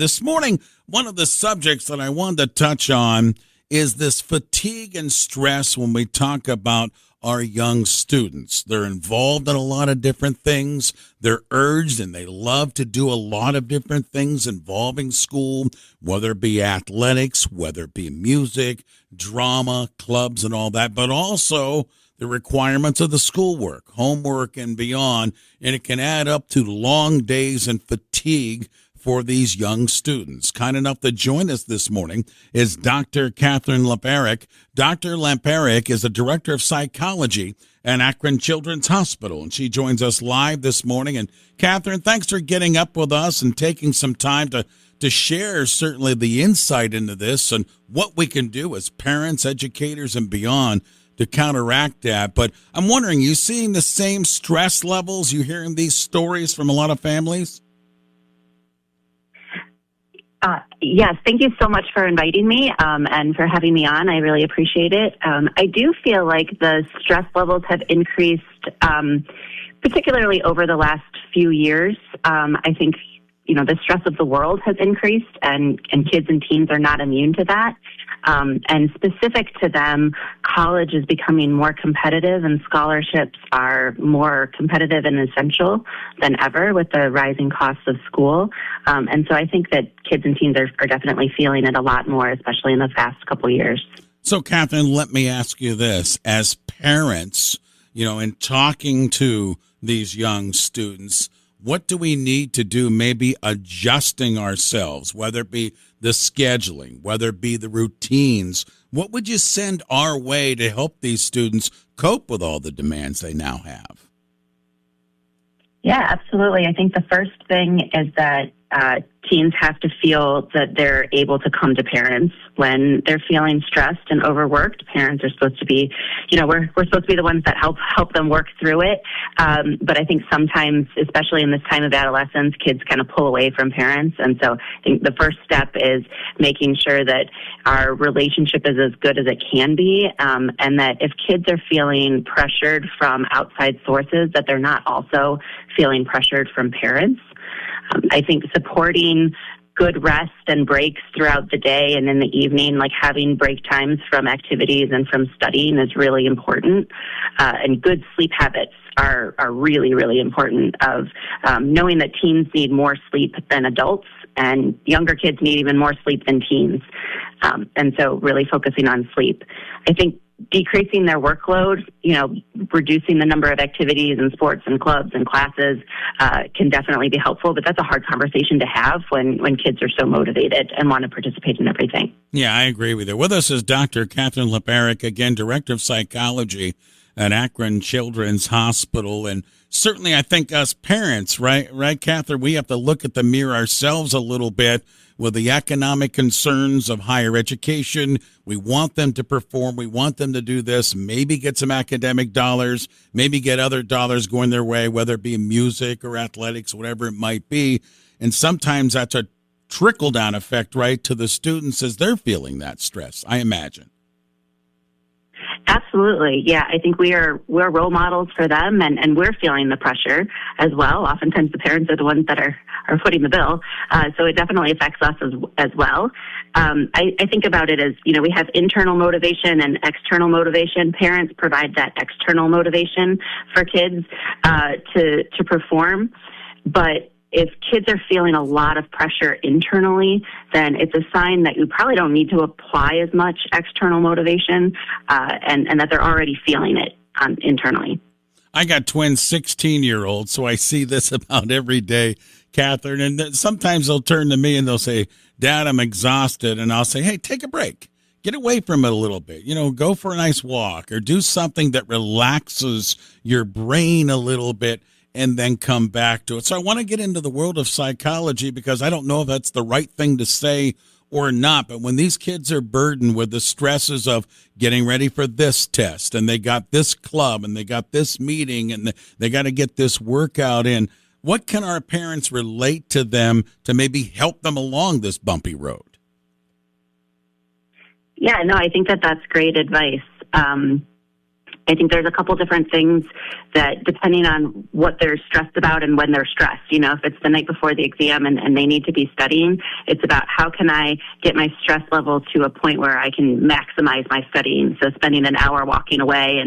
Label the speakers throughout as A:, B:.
A: This morning, one of the subjects that I wanted to touch on is this fatigue and stress when we talk about our young students. They're involved in a lot of different things. They're urged and they love to do a lot of different things involving school, whether it be athletics, whether it be music, drama, clubs, and all that, but also the requirements of the schoolwork, homework, and beyond. And it can add up to long days and fatigue for these young students. Kind enough to join us this morning is Dr. Catherine Lamparic. Dr. Lamparic is the Director of Psychology at Akron Children's Hospital, and she joins us live this morning. And Catherine, thanks for getting up with us and taking some time to share certainly the insight into this and what we can do as parents, educators, and beyond to counteract that. But I'm wondering, you seeing the same stress levels? You hearing these stories from a lot of families?
B: Yes, thank you so much for inviting me and for having me on. I really appreciate it. I do feel like the stress levels have increased, particularly over the last few years. I think, the stress of the world has increased, and kids and teens are not immune to that. And specific to them, college is becoming more competitive and scholarships are more competitive and essential than ever with the rising costs of school. And so I think that kids and teens are definitely feeling it a lot more, especially in the past couple of years.
A: So, Catherine, let me ask you this. As parents, in talking to these young students, what do we need to do, maybe adjusting ourselves, whether it be the scheduling, whether it be the routines? What would you send our way to help these students cope with all the demands they now have?
B: Yeah, absolutely. I think the first thing is that teens have to feel that they're able to come to parents when they're feeling stressed and overworked. Parents are supposed to be, we're supposed to be the ones that help them work through it. But I think sometimes, especially in this time of adolescence, kids kind of pull away from parents. And so I think the first step is making sure that our relationship is as good as it can be, and that if kids are feeling pressured from outside sources, that they're not also feeling pressured from parents. I think supporting good rest and breaks throughout the day and in the evening, like having break times from activities and from studying, is really important. And good sleep habits are really, really important, of knowing that teens need more sleep than adults, and younger kids need even more sleep than teens. And so really focusing on sleep. I think decreasing their workload, reducing the number of activities and sports and clubs and classes can definitely be helpful, but that's a hard conversation to have when kids are so motivated and want to participate in everything.
A: Yeah, I agree with you. With us is Dr. Catherine Lamparic, again, Director of Psychology at Akron Children's Hospital. And certainly I think us parents, right, Catherine, we have to look at the mirror ourselves a little bit with the economic concerns of higher education. We want them to perform. We want them to do this, maybe get some academic dollars, maybe get other dollars going their way, whether it be music or athletics, whatever it might be. And sometimes that's a trickle-down effect, right, to the students as they're feeling that stress, I imagine.
B: Absolutely. Yeah, I think we're role models for them, and we're feeling the pressure as well. Oftentimes the parents are the ones that are footing the bill. So it definitely affects us as well. I think about it as, we have internal motivation and external motivation. Parents provide that external motivation for kids to perform. But if kids are feeling a lot of pressure internally, then it's a sign that you probably don't need to apply as much external motivation, and that they're already feeling it internally.
A: I got twin 16-year-olds, so I see this about every day, Catherine. And sometimes they'll turn to me and they'll say, "Dad, I'm exhausted." And I'll say, "Hey, take a break. Get away from it a little bit. Go for a nice walk or do something that relaxes your brain a little bit, and then come back to it." So I want to get into the world of psychology, because I don't know if that's the right thing to say or not. But when these kids are burdened with the stresses of getting ready for this test, and they got this club, and they got this meeting, and they got to get this workout in, what can our parents relate to them to maybe help them along this bumpy road?
B: Yeah, no, I think that's great advice. I think there's a couple different things that, depending on what they're stressed about and when they're stressed, if it's the night before the exam and they need to be studying, it's about how can I get my stress level to a point where I can maximize my studying. So spending an hour walking away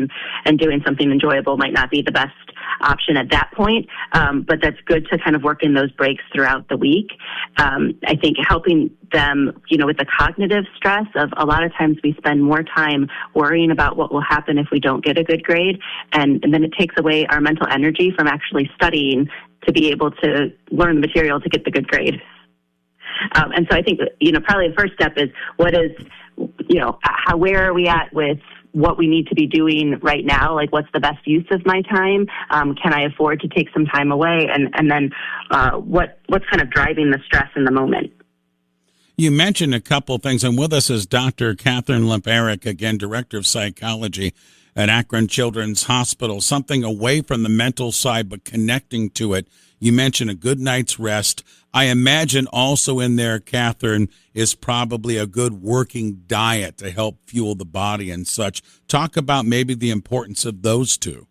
B: and doing something enjoyable might not be the best option at that point, but that's good to kind of work in those breaks throughout the week. I think helping them, with the cognitive stress of a lot of times we spend more time worrying about what will happen if we don't get a good grade, and then it takes away our mental energy from actually studying to be able to learn the material to get the good grade. And so I think, probably the first step is where are we at with what we need to be doing right now? Like, what's the best use of my time? Can I afford to take some time away? And then what's kind of driving the stress in the moment?
A: You mentioned a couple things, and with us is Dr. Catherine Limp-Eric, again, Director of Psychology at Akron Children's Hospital, something away from the mental side but connecting to it. You mentioned a good night's rest. I imagine also in there, Catherine, is probably a good working diet to help fuel the body and such. Talk about maybe the importance of those two.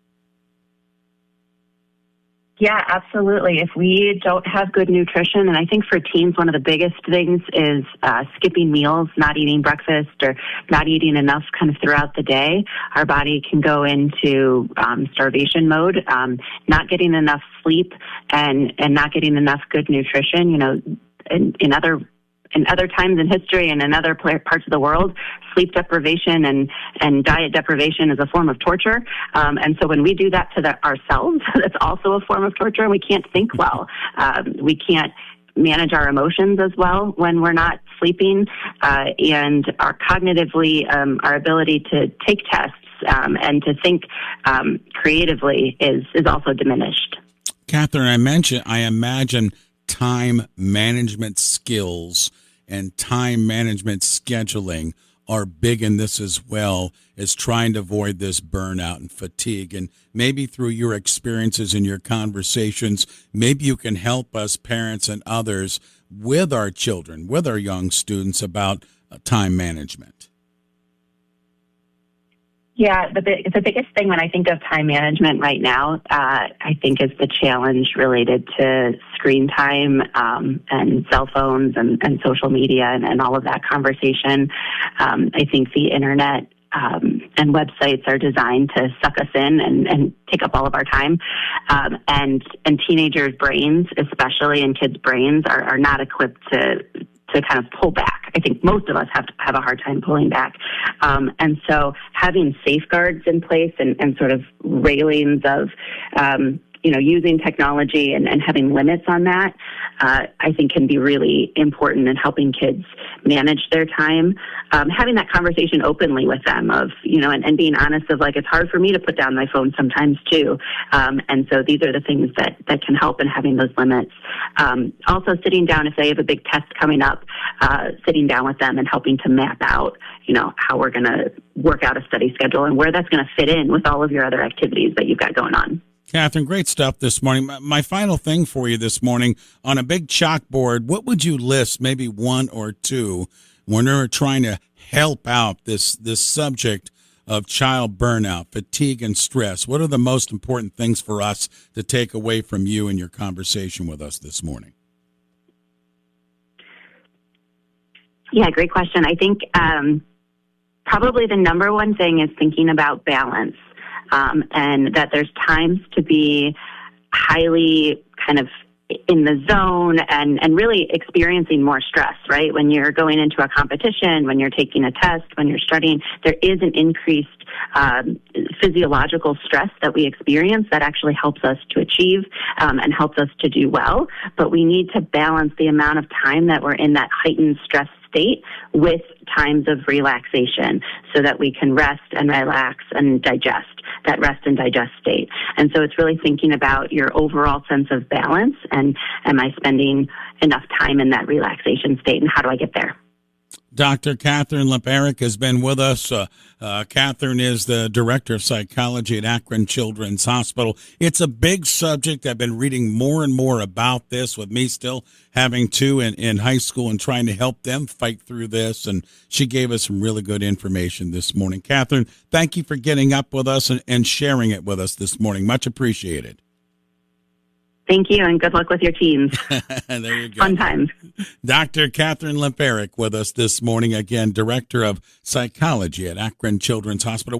B: Yeah, absolutely. If we don't have good nutrition, and I think for teens, one of the biggest things is skipping meals, not eating breakfast or not eating enough kind of throughout the day. Our body can go into starvation mode, not getting enough sleep and not getting enough good nutrition. In other times in history and in other parts of the world, sleep deprivation and diet deprivation is a form of torture. And so when we do that to ourselves, that's also a form of torture. We can't think well. We can't manage our emotions as well when we're not sleeping. And cognitively, our ability to take tests and to think creatively is also diminished.
A: Catherine, I imagine time management skills and time management scheduling are big in this as well as trying to avoid this burnout and fatigue. And maybe through your experiences and your conversations, maybe you can help us, parents and others, with our children, with our young students about time management.
B: Yeah, the biggest thing when I think of time management right now, I think is the challenge related to screen time and cell phones and social media and all of that conversation. I think the internet and websites are designed to suck us in and take up all of our time. And teenagers' brains, especially in kids' brains, are not equipped to kind of pull back. I think most of us have a hard time pulling back. And so having safeguards in place and sort of railings of, using technology and having limits on that, I think can be really important in helping kids manage their time. Having that conversation openly with them of, and being honest of like, it's hard for me to put down my phone sometimes too. And so these are the things that can help in having those limits. Also sitting down if they have a big test coming up, sitting down with them and helping to map out, how we're going to work out a study schedule and where that's going to fit in with all of your other activities that you've got going on.
A: Catherine, great stuff this morning. My final thing for you this morning, on a big chalkboard, what would you list, maybe one or two, when we're trying to help out this subject of child burnout, fatigue, and stress? What are the most important things for us to take away from you and your conversation with us this morning?
B: Yeah, great question. I think probably the number one thing is thinking about balance. And that there's times to be highly kind of in the zone and really experiencing more stress, right? When you're going into a competition, when you're taking a test, when you're studying, there is an increased physiological stress that we experience that actually helps us to achieve and helps us to do well. But we need to balance the amount of time that we're in that heightened stress state with times of relaxation so that we can rest and relax and digest, that rest and digest state. And so it's really thinking about your overall sense of balance and am I spending enough time in that relaxation state and how do I get there?
A: Dr. Catherine Leperick has been with us. Catherine is the director of psychology at Akron Children's Hospital. It's a big subject. I've been reading more and more about this, with me still having two in high school and trying to help them fight through this. And she gave us some really good information this morning. Catherine, thank you for getting up with us and sharing it with us this morning. Much appreciated.
B: Thank you, and good luck with your teams.
A: There you go.
B: Fun times.
A: Dr. Catherine Leperick with us this morning, again, Director of Psychology at Akron Children's Hospital.